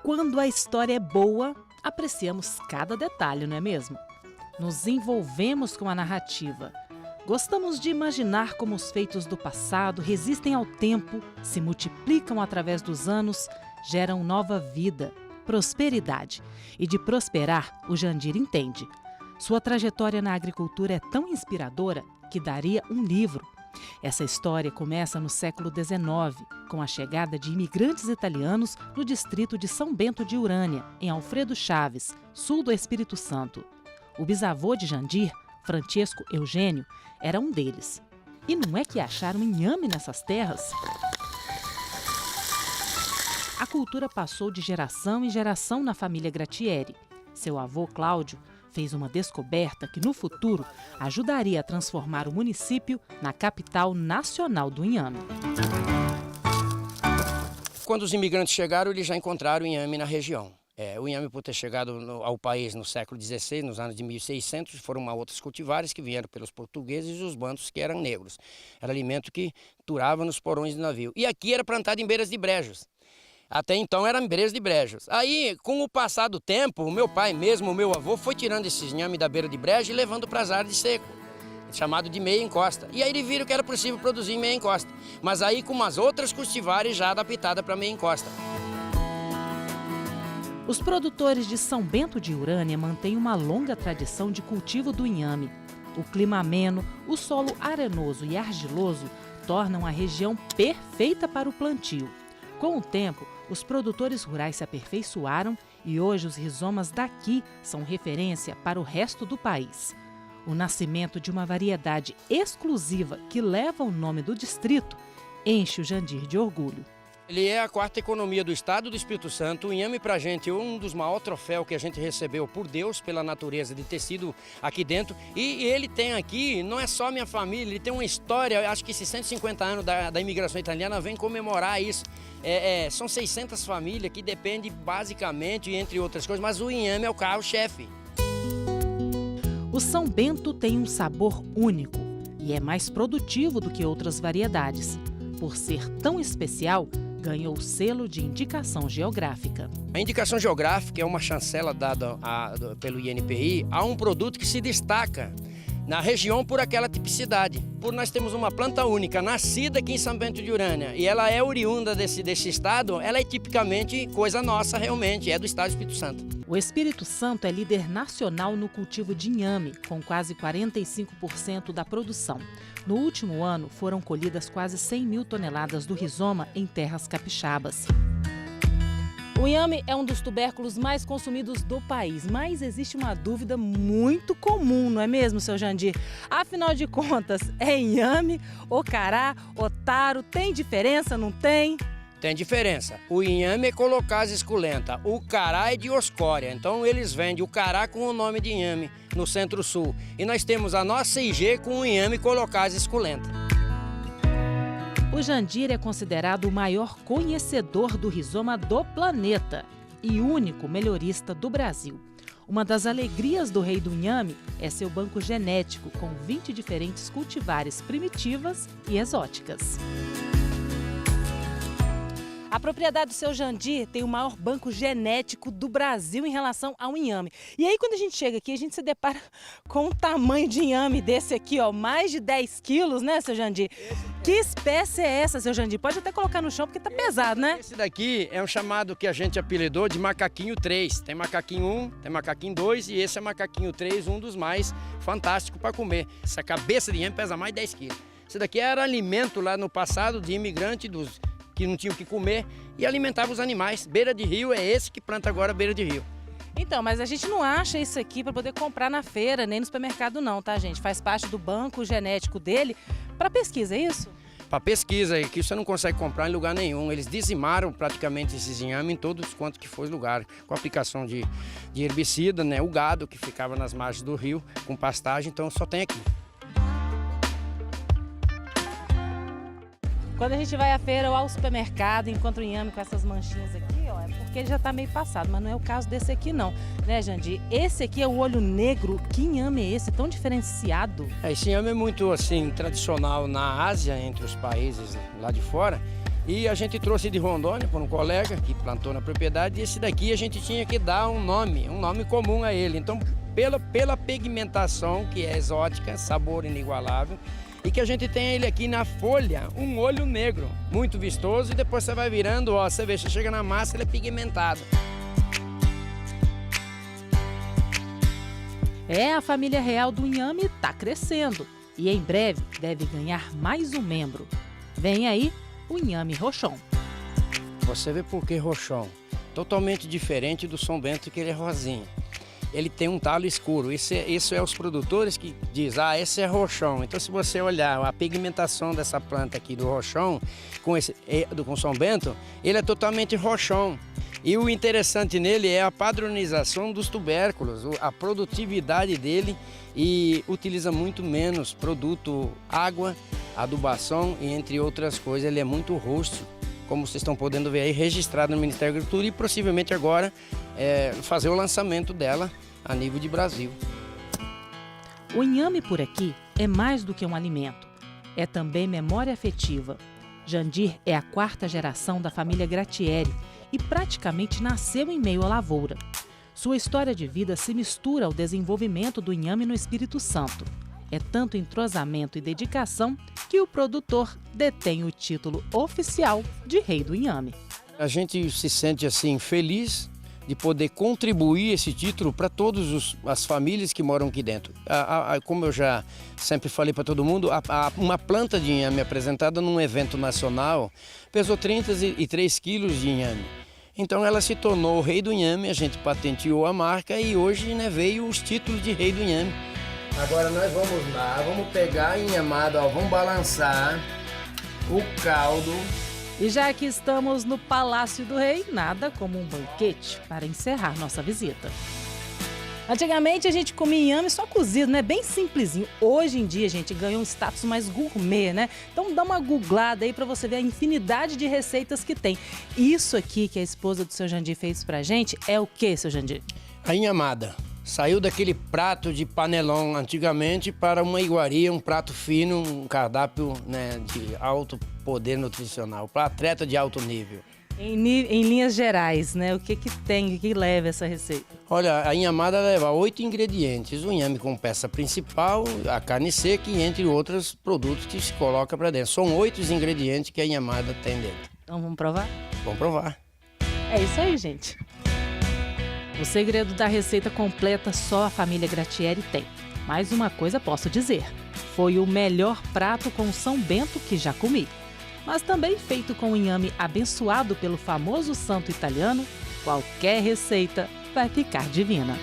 quando a história é boa, apreciamos cada detalhe, não é mesmo? Nos envolvemos com a narrativa. Gostamos de imaginar como os feitos do passado resistem ao tempo, se multiplicam através dos anos, geram nova vida, prosperidade. E de prosperar, o Jandir entende. Sua trajetória na agricultura é tão inspiradora que daria um livro. Essa história começa no século XIX, com a chegada de imigrantes italianos no distrito de São Bento de Urânia, em Alfredo Chaves, sul do Espírito Santo. O bisavô de Jandir, Francesco Eugênio, era um deles. E não é que acharam inhame nessas terras? A cultura passou de geração em geração na família Gratieri. Seu avô, Cláudio, fez uma descoberta que, no futuro, ajudaria a transformar o município na capital nacional do inhame. Quando os imigrantes chegaram, eles já encontraram o inhame na região. O inhame, por ter chegado ao país no século XVI, nos anos de 1600, foram outros cultivares que vieram pelos portugueses e os bantos que eram negros. Era alimento que durava nos porões do navio. E aqui era plantado em beiras de brejos. Até então eram beiras de brejos. Aí, com o passar do tempo, o meu pai mesmo, o meu avô, foi tirando esses inhame da beira de brejo e levando para as áreas de seco, chamado de meia encosta. E aí eles viram que era possível produzir em meia encosta. Mas aí com umas outras cultivares já adaptadas para meia encosta. Os produtores de São Bento de Urânia mantêm uma longa tradição de cultivo do inhame. O clima ameno, o solo arenoso e argiloso tornam a região perfeita para o plantio. Com o tempo, os produtores rurais se aperfeiçoaram e hoje os rizomas daqui são referência para o resto do país. O nascimento de uma variedade exclusiva que leva o nome do distrito enche o Jandir de orgulho. Ele é a quarta economia do estado do Espírito Santo. O inhame para a gente é um dos maiores troféus que a gente recebeu por Deus, pela natureza de ter sido aqui dentro. E ele tem aqui, não é só minha família, ele tem uma história, acho que esses 150 anos da imigração italiana vem comemorar isso. São 600 famílias que dependem basicamente, entre outras coisas, mas o inhame é o carro-chefe. O São Bento tem um sabor único e é mais produtivo do que outras variedades. Por ser tão especial, ganhou o selo de indicação geográfica. A indicação geográfica é uma chancela dada pelo INPI a um produto que se destaca na região por aquela tipicidade. Nós temos uma planta única, nascida aqui em São Bento de Urânia, e ela é oriunda desse estado, ela é tipicamente coisa nossa realmente, é do estado do Espírito Santo. O Espírito Santo é líder nacional no cultivo de inhame, com quase 45% da produção. No último ano, foram colhidas quase 100 mil toneladas do rizoma em terras capixabas. O inhame é um dos tubérculos mais consumidos do país, mas existe uma dúvida muito comum, não é mesmo, seu Jandir? Afinal de contas, é inhame, ocará, otaro, tem diferença, não tem? Tem diferença. O inhame é colocase esculenta, o cará é de Oscória. Então eles vendem o cará com o nome de inhame no Centro-Sul. E nós temos a nossa IG com o inhame colocase esculenta. O Jandir é considerado o maior conhecedor do rizoma do planeta e único melhorista do Brasil. Uma das alegrias do rei do inhame é seu banco genético com 20 diferentes cultivares primitivas e exóticas. A propriedade do seu Jandir tem o maior banco genético do Brasil em relação ao inhame. E aí, quando a gente chega aqui, a gente se depara com um tamanho de inhame desse aqui, ó, mais de 10 quilos, né, seu Jandir? Que espécie é essa, seu Jandir? Pode até colocar no chão, porque tá pesado, né? Esse daqui é um chamado que a gente apelidou de macaquinho 3. Tem macaquinho 1, tem macaquinho 2 e esse é macaquinho 3, um dos mais fantásticos para comer. Essa cabeça de inhame pesa mais de 10 quilos. Esse daqui era alimento lá no passado de imigrante que não tinham o que comer e alimentava os animais. Beira de rio é esse que planta agora beira de rio. Então, mas a gente não acha isso aqui para poder comprar na feira, nem no supermercado não, tá, gente? Faz parte do banco genético dele para pesquisa, é isso? Para pesquisa, que você não consegue comprar em lugar nenhum. Eles dizimaram praticamente esses inhames em todos quanto que foi lugar, com a aplicação de herbicida, né? O gado que ficava nas margens do rio com pastagem, então só tem aqui. Quando a gente vai à feira ou ao supermercado e encontra o inhame com essas manchinhas aqui, ó, é porque ele já está meio passado, mas não é o caso desse aqui não, né, Jandir? Esse aqui é o olho negro. Que inhame é esse, tão diferenciado? Esse inhame é muito assim tradicional na Ásia, entre os países lá de fora, E a gente trouxe de Rondônia por um colega que plantou na propriedade, e esse daqui a gente tinha que dar um nome comum a ele. Então, pela pigmentação, que é exótica, sabor inigualável, e que a gente tem ele aqui na folha, um olho negro, muito vistoso, e depois você vai virando, ó, você vê, você chega na massa, ele é pigmentado. A família real do inhame está crescendo e em breve deve ganhar mais um membro. Vem aí o inhame rochon. Você vê por que rochon? Totalmente diferente do São Bento, que ele é rosinha. Ele tem um talo escuro. Isso é os produtores que dizem, esse é rochon. Então, se você olhar a pigmentação dessa planta aqui do rochon com São Bento, ele é totalmente rochon. E o interessante nele é a padronização dos tubérculos, a produtividade dele, e utiliza muito menos produto, água, adubação e entre outras coisas. Ele é muito rústico, como vocês estão podendo ver aí, registrado no Ministério da Agricultura, e possivelmente agora fazer o lançamento dela a nível de Brasil. O inhame por aqui é mais do que um alimento, é também memória afetiva. Jandir é a 4ª geração da família Gratieri e praticamente nasceu em meio à lavoura. Sua história de vida se mistura ao desenvolvimento do inhame no Espírito Santo. É tanto entrosamento e dedicação que o produtor detém o título oficial de Rei do Inhame. A gente se sente assim feliz de poder contribuir esse título para todas as famílias que moram aqui dentro. Como eu já sempre falei para todo mundo, uma planta de inhame apresentada num evento nacional pesou 33 quilos de inhame. Então ela se tornou o Rei do Inhame, a gente patenteou a marca e hoje, né, veio os títulos de Rei do Inhame. Agora nós vamos lá, vamos pegar a inhamada, vamos balançar o caldo. E já que estamos no Palácio do Rei, nada como um banquete para encerrar nossa visita. Antigamente a gente comia inhame só cozido, né? Bem simplesinho. Hoje em dia a gente ganhou um status mais gourmet, né? Então dá uma googlada aí para você ver a infinidade de receitas que tem. Isso aqui que a esposa do seu Jandir fez pra gente é o que, seu Jandir? A inhamada. Saiu daquele prato de panelão antigamente para uma iguaria, um prato fino, um cardápio, né, de alto poder nutricional, para atleta de alto nível. Em linhas gerais, né? O que tem, o que leva essa receita? Olha, a inhamada leva 8 ingredientes, o inhame com peça principal, a carne seca e entre outros produtos que se coloca para dentro. São 8 os ingredientes que a inhamada tem dentro. Então vamos provar? Vamos provar. É isso aí, gente. O segredo da receita completa só a família Gratieri tem. Mais uma coisa posso dizer, foi o melhor prato com São Bento que já comi. Mas também feito com inhame abençoado pelo famoso santo italiano, qualquer receita vai ficar divina.